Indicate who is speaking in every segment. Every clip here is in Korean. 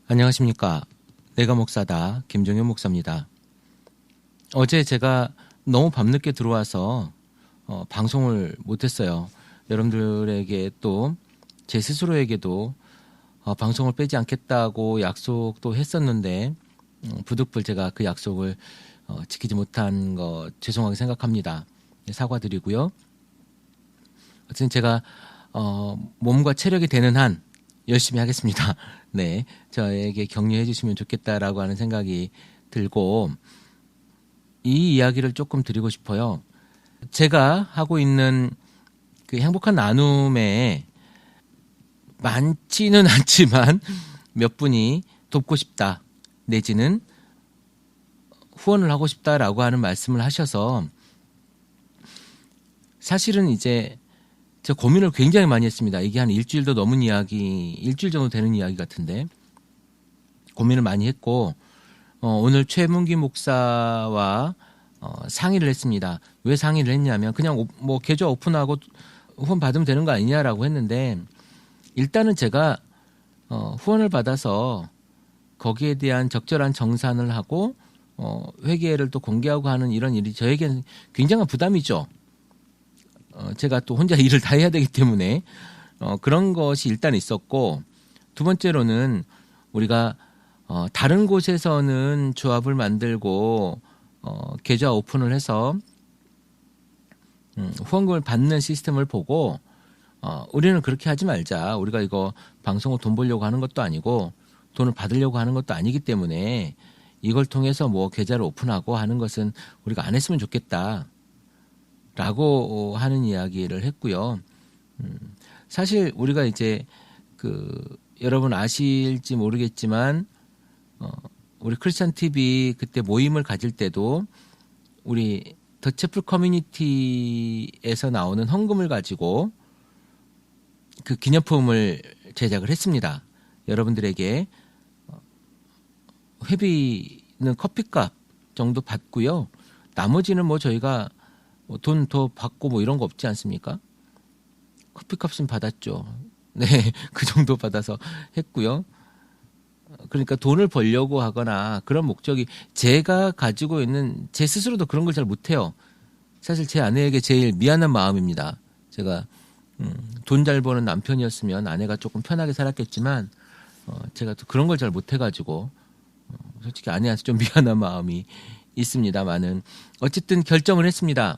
Speaker 1: 안녕하십니까. 내가 목사다. 김종현 목사입니다. 어제 제가 너무 밤늦게 들어와서 방송을 못했어요. 여러분들에게 또 제 스스로에게도 방송을 빼지 않겠다고 약속도 했었는데 부득불 제가 그 약속을 지키지 못한 거 죄송하게 생각합니다. 사과드리고요. 어쨌든 제가 몸과 체력이 되는 한 열심히 하겠습니다. 네, 저에게 격려해 주시면 좋겠다라고 하는 생각이 들고 이 이야기를 조금 드리고 싶어요. 제가 하고 있는 그 행복한 나눔에 많지는 않지만 몇 분이 돕고 싶다 내지는 후원을 하고 싶다라고 하는 말씀을 하셔서 사실은 이제 제가 고민을 굉장히 많이 했습니다. 이게 한 일주일도 넘은 이야기, 일주일 정도 되는 이야기 같은데 고민을 많이 했고 오늘 최문기 목사와 상의를 했습니다. 왜 상의를 했냐면 그냥 뭐 계좌 오픈하고 후원 받으면 되는 거 아니냐라고 했는데 일단은 제가 후원을 받아서 거기에 대한 적절한 정산을 하고 회계를 또 공개하고 하는 이런 일이 저에게는 굉장한 부담이죠. 제가 또 혼자 일을 다 해야 되기 때문에 그런 것이 일단 있었고 두 번째로는 우리가 다른 곳에서는 조합을 만들고 계좌 오픈을 해서 후원금을 받는 시스템을 보고 우리는 그렇게 하지 말자. 우리가 이거 방송을 돈 벌려고 하는 것도 아니고 돈을 받으려고 하는 것도 아니기 때문에 이걸 통해서 뭐 계좌를 오픈하고 하는 것은 우리가 안 했으면 좋겠다. 라고 하는 이야기를 했고요. 사실 우리가 이제 여러분 아실지 모르겠지만 우리 크리스찬 TV 그때 모임을 가질 때도 우리 더 채플 커뮤니티에서 나오는 헌금을 가지고 그 기념품을 제작을 했습니다. 여러분들에게 회비는 커피값 정도 받고요. 나머지는 뭐 저희가 돈 더 받고 뭐 이런 거 없지 않습니까? 커피값은 받았죠. 네, 그 정도 받아서 했고요. 그러니까 돈을 벌려고 하거나 그런 목적이 제가 가지고 있는 제 스스로도 그런 걸 잘 못해요. 사실 제 아내에게 제일 미안한 마음입니다. 제가 돈 잘 버는 남편이었으면 아내가 조금 편하게 살았겠지만 제가 또 그런 걸 잘 못해가지고 솔직히 아내한테 좀 미안한 마음이 있습니다만은 어쨌든 결정을 했습니다.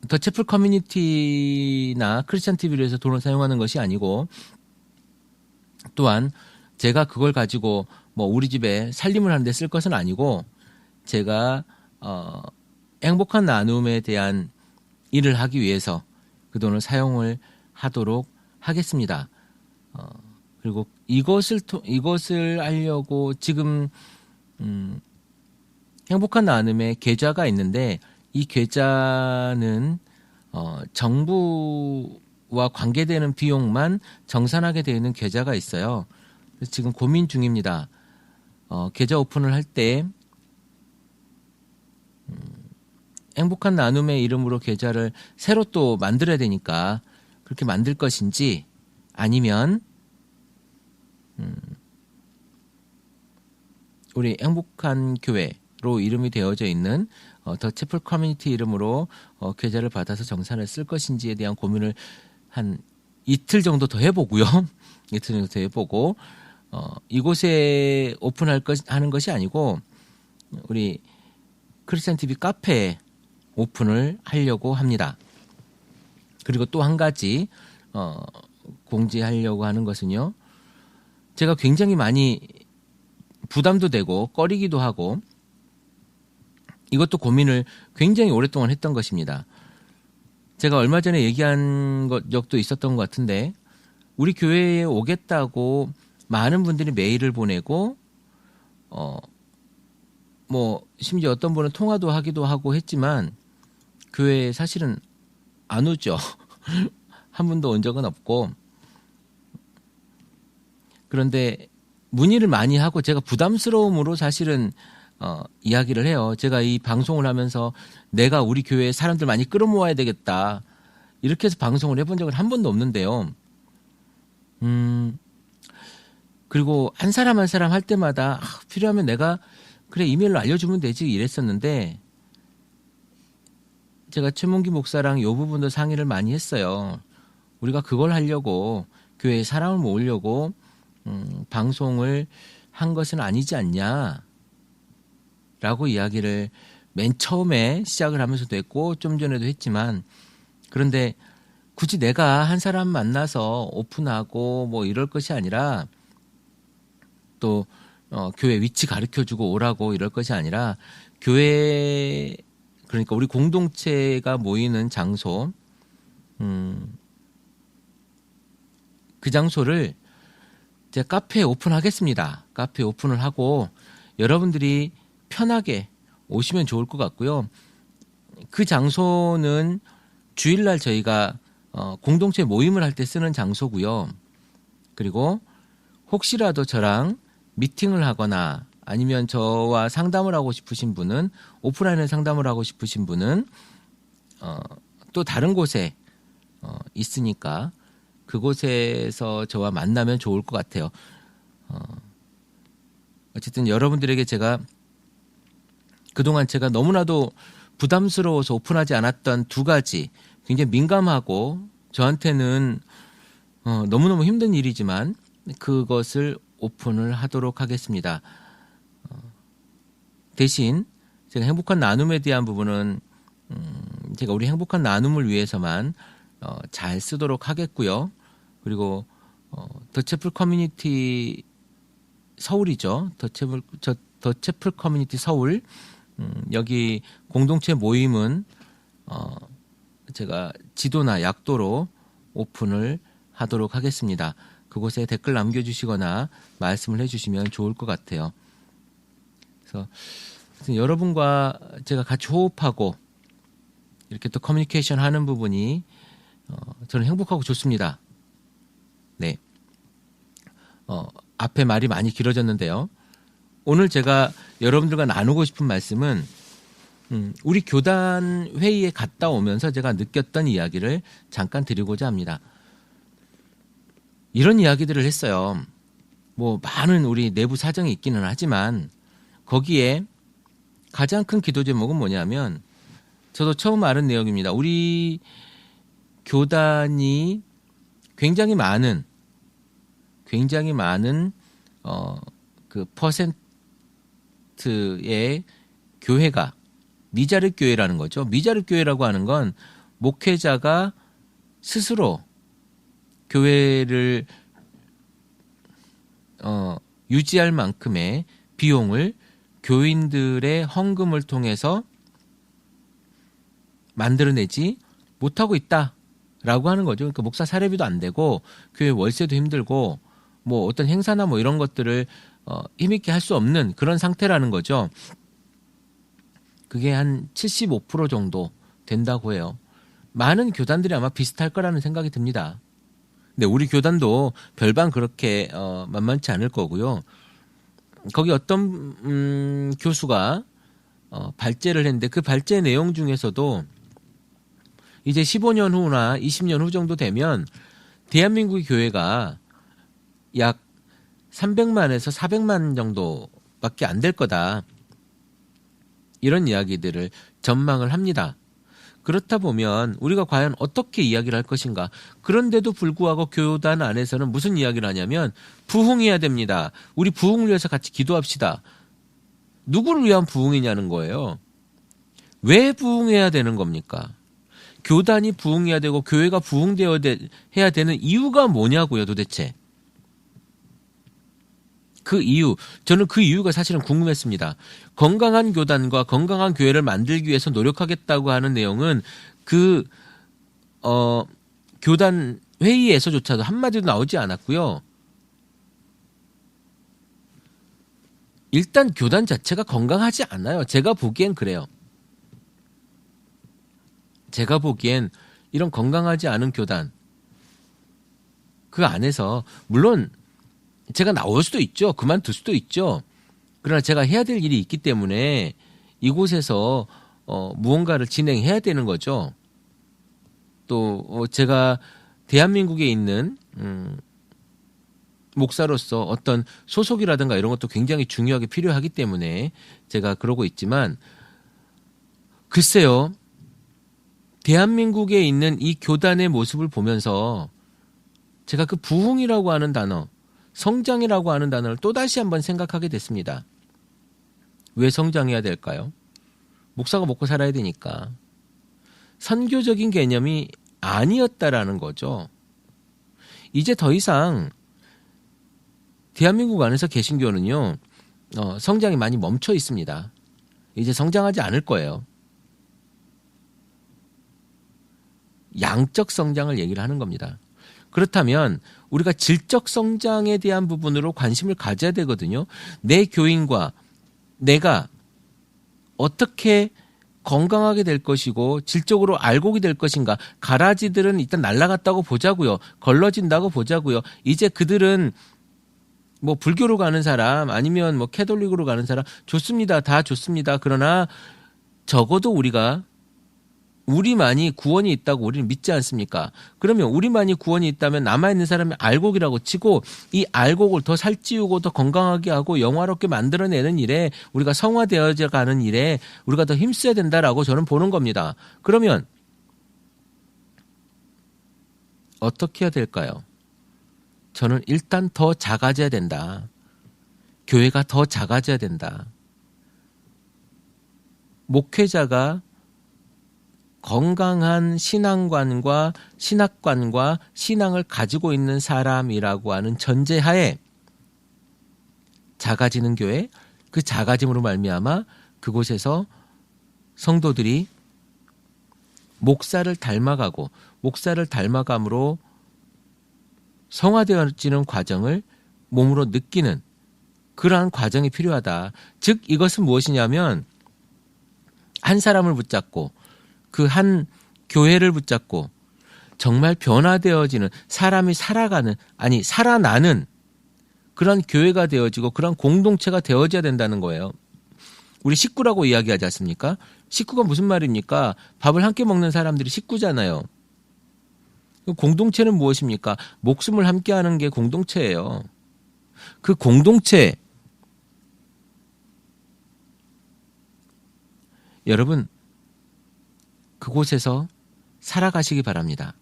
Speaker 1: 더 채플 커뮤니티나 크리스찬 TV를 해서 돈을 사용하는 것이 아니고 또한 제가 그걸 가지고 뭐 우리 집에 살림을 하는데 쓸 것은 아니고 제가 행복한 나눔에 대한 일을 하기 위해서 그 돈을 사용을 하도록 하겠습니다. 그리고 이것을 하려고 지금 행복한 나눔의 계좌가 있는데 이 계좌는 정부와 관계되는 비용만 정산하게 되어 있는 계좌가 있어요. 그래서 지금 고민 중입니다. 계좌 오픈을 할 때 행복한 나눔의 이름으로 계좌를 새로 또 만들어야 되니까 그렇게 만들 것인지 아니면 우리 행복한 교회로 이름이 되어져 있는 더 채플 커뮤니티 이름으로 계좌를 받아서 정산을 쓸 것인지에 대한 고민을 한 이틀 정도 더 해보고요. 이틀 정도 더 해보고 이곳에 하는 것이 아니고 우리 크리스찬 TV 카페에 오픈을 하려고 합니다. 그리고 또 한 가지 공지하려고 하는 것은요. 제가 굉장히 많이 부담도 되고 꺼리기도 하고 이것도 고민을 굉장히 오랫동안 했던 것입니다. 제가 얼마 전에 얘기한 적도 있었던 것 같은데 우리 교회에 오겠다고 많은 분들이 메일을 보내고 뭐 심지어 어떤 분은 통화도 하기도 하고 했지만 교회에 사실은 안 오죠. 한 분도 온 적은 없고 그런데 문의를 많이 하고 제가 부담스러움으로 사실은 이야기를 해요. 제가 이 방송을 하면서 내가 우리 교회에 사람들 많이 끌어모아야 되겠다. 이렇게 해서 방송을 해본 적은 한 번도 없는데요. 그리고 한 사람 한 사람 할 때마다 필요하면 내가 그래 이메일로 알려주면 되지 이랬었는데 제가 최문기 목사랑 이 부분도 상의를 많이 했어요. 우리가 그걸 하려고 교회에 사람을 모으려고 방송을 한 것은 아니지 않냐 라고 이야기를 맨 처음에 시작을 하면서도 했고 좀 전에도 했지만 그런데 굳이 내가 한 사람 만나서 오픈하고 뭐 이럴 것이 아니라 또 교회 위치 가르쳐주고 오라고 이럴 것이 아니라 교회 그러니까 우리 공동체가 모이는 장소 그 장소를 제가 카페에 오픈하겠습니다. 카페에 오픈을 하고 여러분들이 편하게 오시면 좋을 것 같고요. 그 장소는 주일날 저희가 공동체 모임을 할 때 쓰는 장소고요. 그리고 혹시라도 저랑 미팅을 하거나 아니면 저와 상담을 하고 싶으신 분은 오프라인에 상담을 하고 싶으신 분은 또 다른 곳에 있으니까 그곳에서 저와 만나면 좋을 것 같아요. 어쨌든 여러분들에게 제가 그동안 제가 너무나도 부담스러워서 오픈하지 않았던 두 가지 굉장히 민감하고 저한테는 너무너무 힘든 일이지만 그것을 오픈을 하도록 하겠습니다. 대신 제가 행복한 나눔에 대한 부분은 제가 우리 행복한 나눔을 위해서만 잘 쓰도록 하겠고요. 그리고 더채플 커뮤니티 서울이죠. 더채플 커뮤니티 서울 여기 공동체 모임은 제가 지도나 약도로 오픈을 하도록 하겠습니다. 그곳에 댓글 남겨주시거나 말씀을 해주시면 좋을 것 같아요. 그래서 여러분과 제가 같이 호흡하고 이렇게 또 커뮤니케이션 하는 부분이 저는 행복하고 좋습니다. 네. 앞에 말이 많이 길어졌는데요. 오늘 제가 여러분들과 나누고 싶은 말씀은 우리 교단 회의에 갔다 오면서 제가 느꼈던 이야기를 잠깐 드리고자 합니다. 이런 이야기들을 했어요. 뭐 많은 우리 내부 사정이 있기는 하지만 거기에 가장 큰 기도 제목은 뭐냐면 저도 처음 알은 내용입니다. 우리 교단이 굉장히 많은 그 퍼센트의 교회가 미자립 교회라는 거죠. 미자립 교회라고 하는 건 목회자가 스스로 교회를 유지할 만큼의 비용을 교인들의 헌금을 통해서 만들어내지 못하고 있다라고 하는 거죠. 그러니까 목사 사례비도 안 되고 교회 월세도 힘들고 뭐 어떤 행사나 뭐 이런 것들을 힘있게 할 수 없는 그런 상태라는 거죠. 그게 한 75% 정도 된다고 해요. 많은 교단들이 아마 비슷할 거라는 생각이 듭니다. 근데 우리 교단도 별반 그렇게 만만치 않을 거고요. 거기 어떤 교수가 발제를 했는데 그 발제 내용 중에서도 이제 15년 후나 20년 후 정도 되면 대한민국의 교회가 약 300만에서 400만 정도밖에 안 될 거다. 이런 이야기들을 전망을 합니다. 그렇다 보면 우리가 과연 어떻게 이야기를 할 것인가. 그런데도 불구하고 교단 안에서는 무슨 이야기를 하냐면 부흥해야 됩니다. 우리 부흥을 위해서 같이 기도합시다. 누구를 위한 부흥이냐는 거예요. 왜 부흥해야 되는 겁니까? 교단이 부흥해야 되고 교회가 부흥해야 되는 이유가 뭐냐고요 도대체. 그 이유, 저는 그 이유가 사실은 궁금했습니다. 건강한 교단과 건강한 교회를 만들기 위해서 노력하겠다고 하는 내용은 그 교단 회의에서조차도 한마디도 나오지 않았고요. 일단 교단 자체가 건강하지 않아요. 제가 보기엔 그래요. 제가 보기엔 이런 건강하지 않은 교단 그 안에서 물론 제가 나올 수도 있죠. 그만둘 수도 있죠. 그러나 제가 해야 될 일이 있기 때문에 이곳에서 무언가를 진행해야 되는 거죠. 또 제가 대한민국에 있는 목사로서 어떤 소속이라든가 이런 것도 굉장히 중요하게 필요하기 때문에 제가 그러고 있지만 글쎄요. 대한민국에 있는 이 교단의 모습을 보면서 제가 그 부흥이라고 하는 단어, 성장이라고 하는 단어를 또다시 한번 생각하게 됐습니다. 왜 성장해야 될까요? 목사가 먹고 살아야 되니까. 선교적인 개념이 아니었다라는 거죠. 이제 더 이상 대한민국 안에서 개신교는요, 성장이 많이 멈춰 있습니다. 이제 성장하지 않을 거예요. 양적 성장을 얘기를 하는 겁니다. 그렇다면 우리가 질적 성장에 대한 부분으로 관심을 가져야 되거든요. 내 교인과 내가 어떻게 건강하게 될 것이고 질적으로 알곡이 될 것인가. 가라지들은 일단 날아갔다고 보자고요. 걸러진다고 보자고요. 이제 그들은 뭐 불교로 가는 사람 아니면 뭐 캐톨릭으로 가는 사람 좋습니다. 다 좋습니다. 그러나 적어도 우리만이 구원이 있다고 우리는 믿지 않습니까? 그러면 우리만이 구원이 있다면 남아있는 사람이 알곡이라고 치고 이 알곡을 더 살찌우고 더 건강하게 하고 영화롭게 만들어내는 일에 우리가 성화되어져 가는 일에 우리가 더 힘써야 된다라고 저는 보는 겁니다. 그러면 어떻게 해야 될까요? 저는 일단 더 작아져야 된다. 교회가 더 작아져야 된다. 목회자가 건강한 신앙관과 신학관과 신앙을 가지고 있는 사람이라고 하는 전제하에 작아지는 교회, 그 작아짐으로 말미암아 그곳에서 성도들이 목사를 닮아가고 목사를 닮아감으로 성화되어지는 과정을 몸으로 느끼는 그러한 과정이 필요하다. 즉 이것은 무엇이냐면 한 사람을 붙잡고 그 한 교회를 붙잡고 정말 변화되어지는 사람이 살아나는 그런 교회가 되어지고 그런 공동체가 되어져야 된다는 거예요. 우리 식구라고 이야기하지 않습니까? 식구가 무슨 말입니까? 밥을 함께 먹는 사람들이 식구잖아요. 공동체는 무엇입니까? 목숨을 함께 하는 게 공동체예요. 그 공동체, 여러분 그곳에서 살아가시기 바랍니다.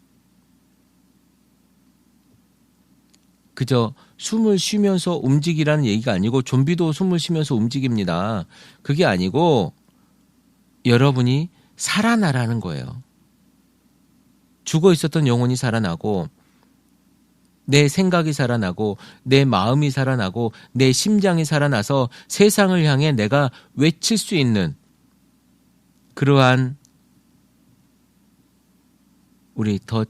Speaker 1: 그저 숨을 쉬면서 움직이라는 얘기가 아니고 좀비도 숨을 쉬면서 움직입니다. 그게 아니고 여러분이 살아나라는 거예요. 죽어 있었던 영혼이 살아나고 내 생각이 살아나고 내 마음이 살아나고 내 심장이 살아나서 세상을 향해 내가 외칠 수 있는 그러한 우리 더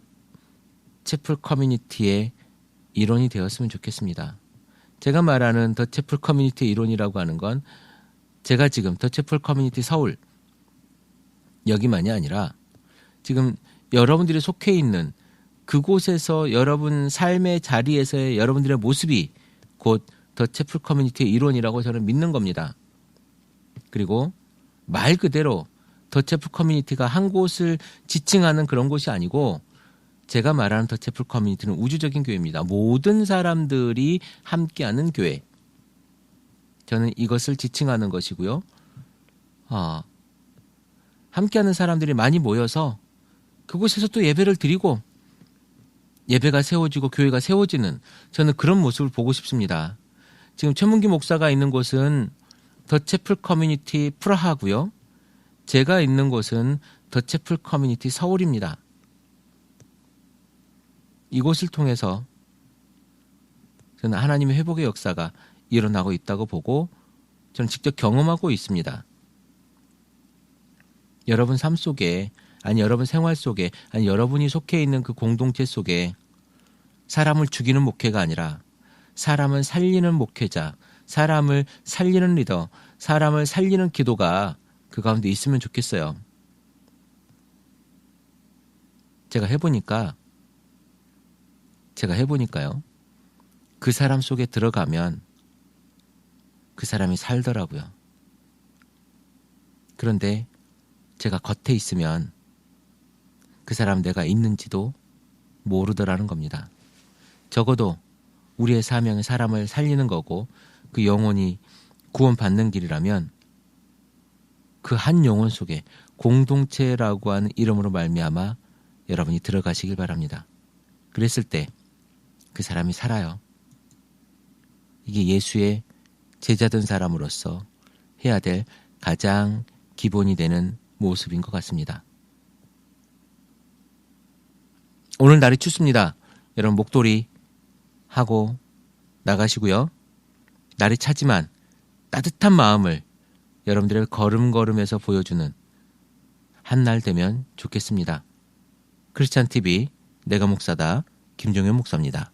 Speaker 1: 채플 커뮤니티의 일원이 되었으면 좋겠습니다. 제가 말하는 더 채플 커뮤니티의 일원이라고 하는 건 제가 지금 더 채플 커뮤니티 서울 여기만이 아니라 지금 여러분들이 속해 있는 그곳에서 여러분 삶의 자리에서의 여러분들의 모습이 곧 더 채플 커뮤니티의 일원이라고 저는 믿는 겁니다. 그리고 말 그대로 더 채플 커뮤니티가 한 곳을 지칭하는 그런 곳이 아니고 제가 말하는 더 채플 커뮤니티는 우주적인 교회입니다. 모든 사람들이 함께하는 교회. 저는 이것을 지칭하는 것이고요. 함께하는 사람들이 많이 모여서 그곳에서 또 예배를 드리고 예배가 세워지고 교회가 세워지는 저는 그런 모습을 보고 싶습니다. 지금 최문기 목사가 있는 곳은 더 채플 커뮤니티 프라하고요. 제가 있는 곳은 더 채플 커뮤니티 서울입니다. 이곳을 통해서 저는 하나님의 회복의 역사가 일어나고 있다고 보고 저는 직접 경험하고 있습니다. 여러분 삶 속에 아니 여러분 생활 속에 아니 여러분이 속해 있는 그 공동체 속에 사람을 죽이는 목회가 아니라 사람을 살리는 목회자, 사람을 살리는 리더, 사람을 살리는 기도가 그 가운데 있으면 좋겠어요. 제가 해보니까요. 그 사람 속에 들어가면 그 사람이 살더라고요. 그런데 제가 겉에 있으면 그 사람 내가 있는지도 모르더라는 겁니다. 적어도 우리의 사명이 사람을 살리는 거고 그 영혼이 구원받는 길이라면 그 한 영혼 속에 공동체라고 하는 이름으로 말미암아 여러분이 들어가시길 바랍니다. 그랬을 때 그 사람이 살아요. 이게 예수의 제자된 사람으로서 해야 될 가장 기본이 되는 모습인 것 같습니다. 오늘 날이 춥습니다. 여러분 목도리 하고 나가시고요. 날이 차지만 따뜻한 마음을 여러분들의 걸음걸음에서 보여주는 한 날 되면 좋겠습니다. 크리스찬TV 내가 목사다 김종현 목사입니다.